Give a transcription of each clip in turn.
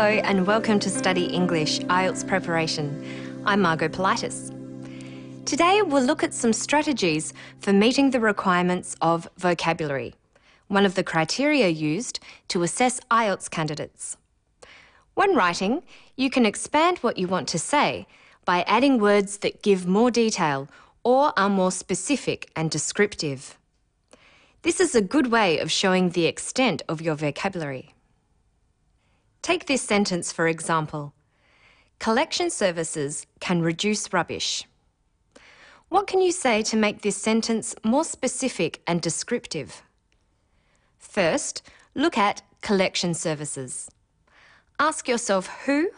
Hello and welcome to Study English IELTS Preparation. I'm Margot Politis. Today we'll look at some strategies for meeting the requirements of vocabulary, one of the criteria used to assess IELTS candidates. When writing, you can expand what you want to say by adding words that give more detail or are more specific and descriptive. This is a good way of showing the extent of your vocabulary. Take this sentence for example. Collection services can reduce rubbish. What can you say to make this sentence more specific and descriptive? First, look at collection services. Ask yourself who,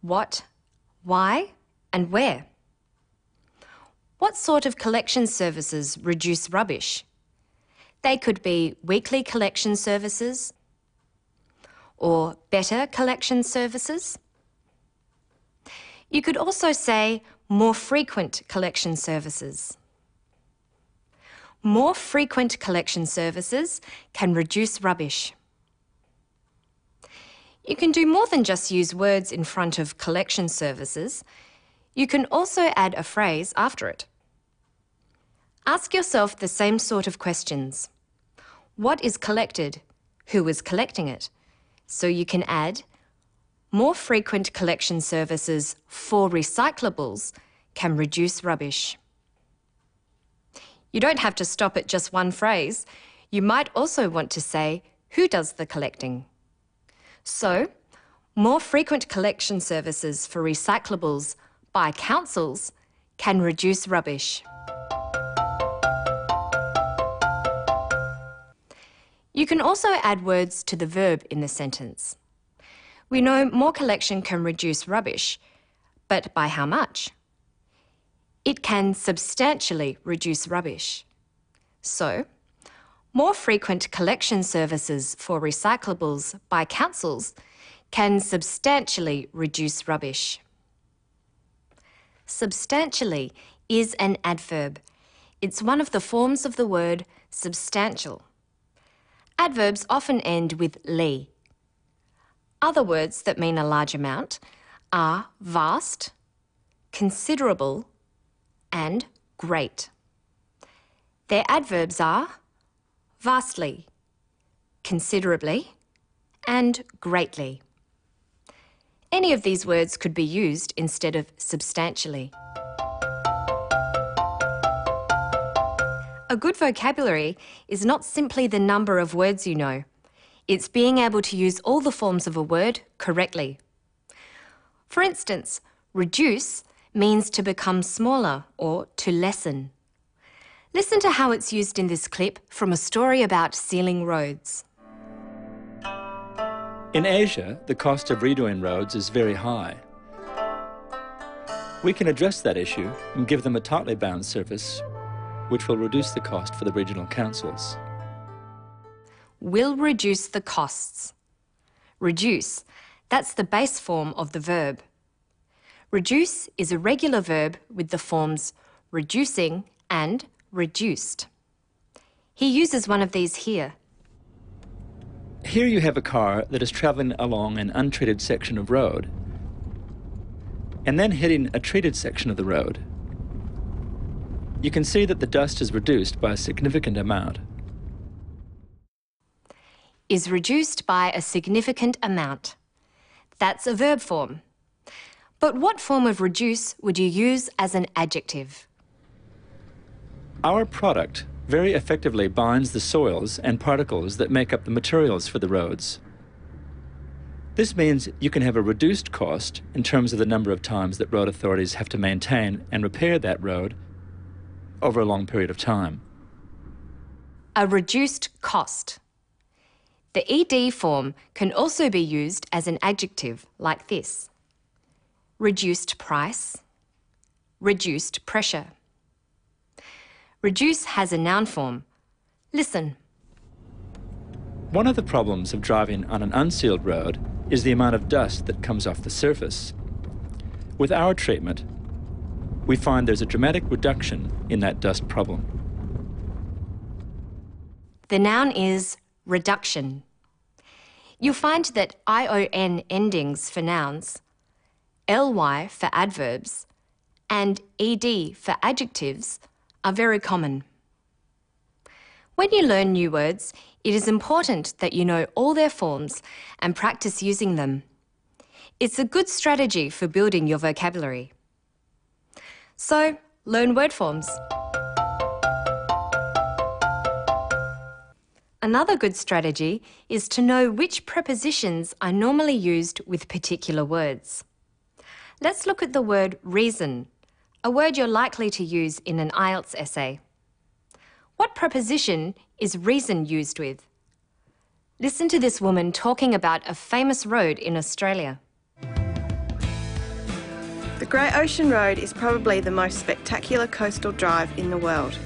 what, why, and where. What sort of collection services reduce rubbish? They could be weekly collection services or better collection services. You could also say more frequent collection services. More frequent collection services can reduce rubbish. You can do more than just use words in front of collection services. You can also add a phrase after it. Ask yourself the same sort of questions. What is collected? Who is collecting it? So you can add, more frequent collection services for recyclables can reduce rubbish. You don't have to stop at just one phrase. You might also want to say, who does the collecting? So, more frequent collection services for recyclables by councils can reduce rubbish. You can also add words to the verb in the sentence. We know more collection can reduce rubbish, but by how much? It can substantially reduce rubbish. So, more frequent collection services for recyclables by councils can substantially reduce rubbish. Substantially is an adverb. It's one of the forms of the word substantial. Adverbs often end with "ly". Other words that mean a large amount are vast, considerable, and great. Their adverbs are vastly, considerably, and greatly. Any of these words could be used instead of substantially. A good vocabulary is not simply the number of words you know. It's being able to use all the forms of a word correctly. For instance, reduce means to become smaller or to lessen. Listen to how it's used in this clip from a story about sealing roads. In Asia, the cost of redoing roads is very high. We can address that issue and give them a tightly bound service which will reduce the cost for the regional councils. Will reduce the costs. Reduce, that's the base form of the verb. Reduce is a regular verb with the forms reducing and reduced. He uses one of these here. Here you have a car that is travelling along an untreated section of road and then hitting a treated section of the road. You can see that the dust is reduced by a significant amount. Is reduced by a significant amount. That's a verb form. But what form of reduce would you use as an adjective? Our product very effectively binds the soils and particles that make up the materials for the roads. This means you can have a reduced cost in terms of the number of times that road authorities have to maintain and repair that road over a long period of time. A reduced cost. The ed form can also be used as an adjective like this. Reduced price, reduced pressure. Reduce has a noun form. Listen. One of the problems of driving on an unsealed road is the amount of dust that comes off the surface. With our treatment, we find there's a dramatic reduction in that dust problem. The noun is reduction. You'll find that ION endings for nouns, LY for adverbs, and ED for adjectives are very common. When you learn new words, it is important that you know all their forms and practice using them. It's a good strategy for building your vocabulary. So, learn word forms. Another good strategy is to know which prepositions are normally used with particular words. Let's look at the word reason, a word you're likely to use in an IELTS essay. What preposition is reason used with? Listen to this woman talking about a famous road in Australia. The Great Ocean Road is probably the most spectacular coastal drive in the world.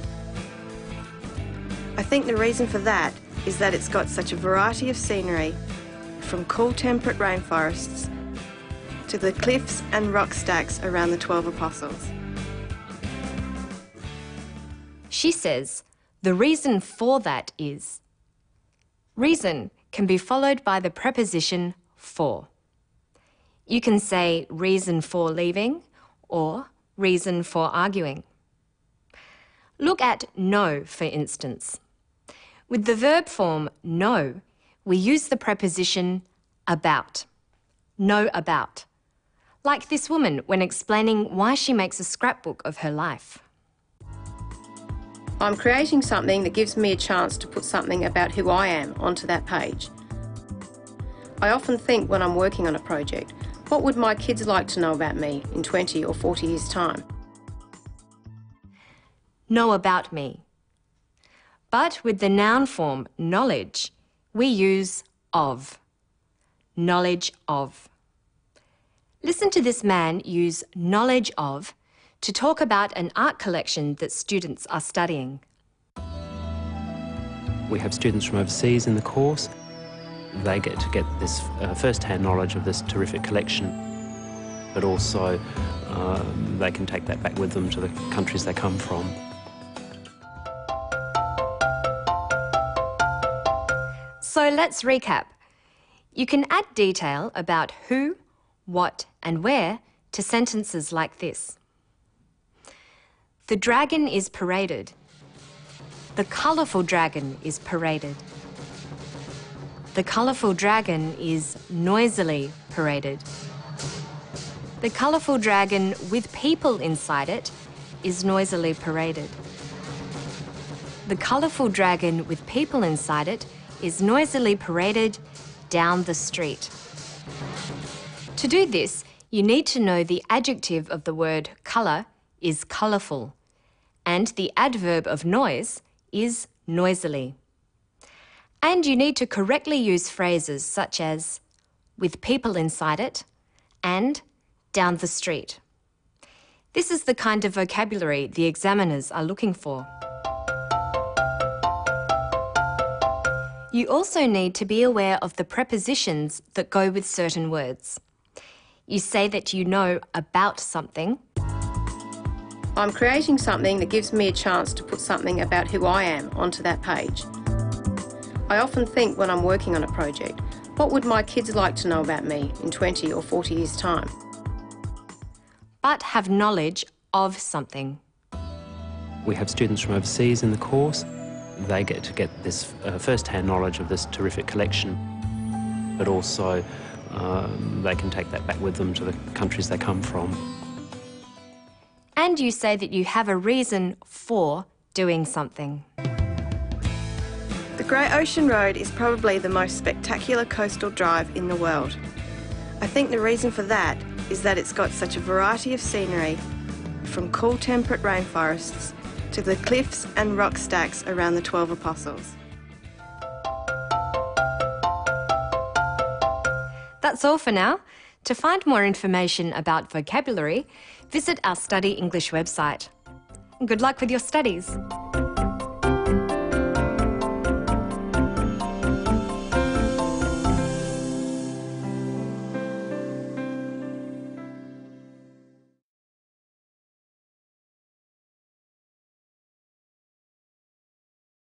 I think the reason for that is that it's got such a variety of scenery, from cool temperate rainforests to the cliffs and rock stacks around the 12 Apostles. She says the reason for that is reason can be followed by the preposition for. You can say reason for leaving or reason for arguing. Look at know, for instance. With the verb form know, we use the preposition about. Know about. Like this woman when explaining why she makes a scrapbook of her life. I'm creating something that gives me a chance to put something about who I am onto that page. I often think when I'm working on a project, what would my kids like to know about me in 20 or 40 years' time? Know about me. But with the noun form knowledge, we use of. Knowledge of. Listen to this man use knowledge of to talk about an art collection that students are studying. We have students from overseas in the course. They get this first-hand knowledge of this terrific collection, but also they can take that back with them to the countries they come from. So let's recap. You can add detail about who, what, and where to sentences like this. The dragon is paraded. The colourful dragon is paraded. The colourful dragon is noisily paraded. The colourful dragon with people inside it is noisily paraded. The colourful dragon with people inside it is noisily paraded down the street. To do this, you need to know the adjective of the word colour is colourful, and the adverb of noise is noisily. And you need to correctly use phrases such as with people inside it and down the street. This is the kind of vocabulary the examiners are looking for. You also need to be aware of the prepositions that go with certain words. You say that you know about something. I'm creating something that gives me a chance to put something about who I am onto that page. I often think when I'm working on a project, what would my kids like to know about me in 20 or 40 years' time? But have knowledge of something. We have students from overseas in the course. They get this first-hand knowledge of this terrific collection, but also they can take that back with them to the countries they come from. And you say that you have a reason for doing something. The Great Ocean Road is probably the most spectacular coastal drive in the world. I think the reason for that is that it's got such a variety of scenery, from cool temperate rainforests to the cliffs and rock stacks around the 12 Apostles. That's all for now. To find more information about vocabulary, visit our Study English website. Good luck with your studies.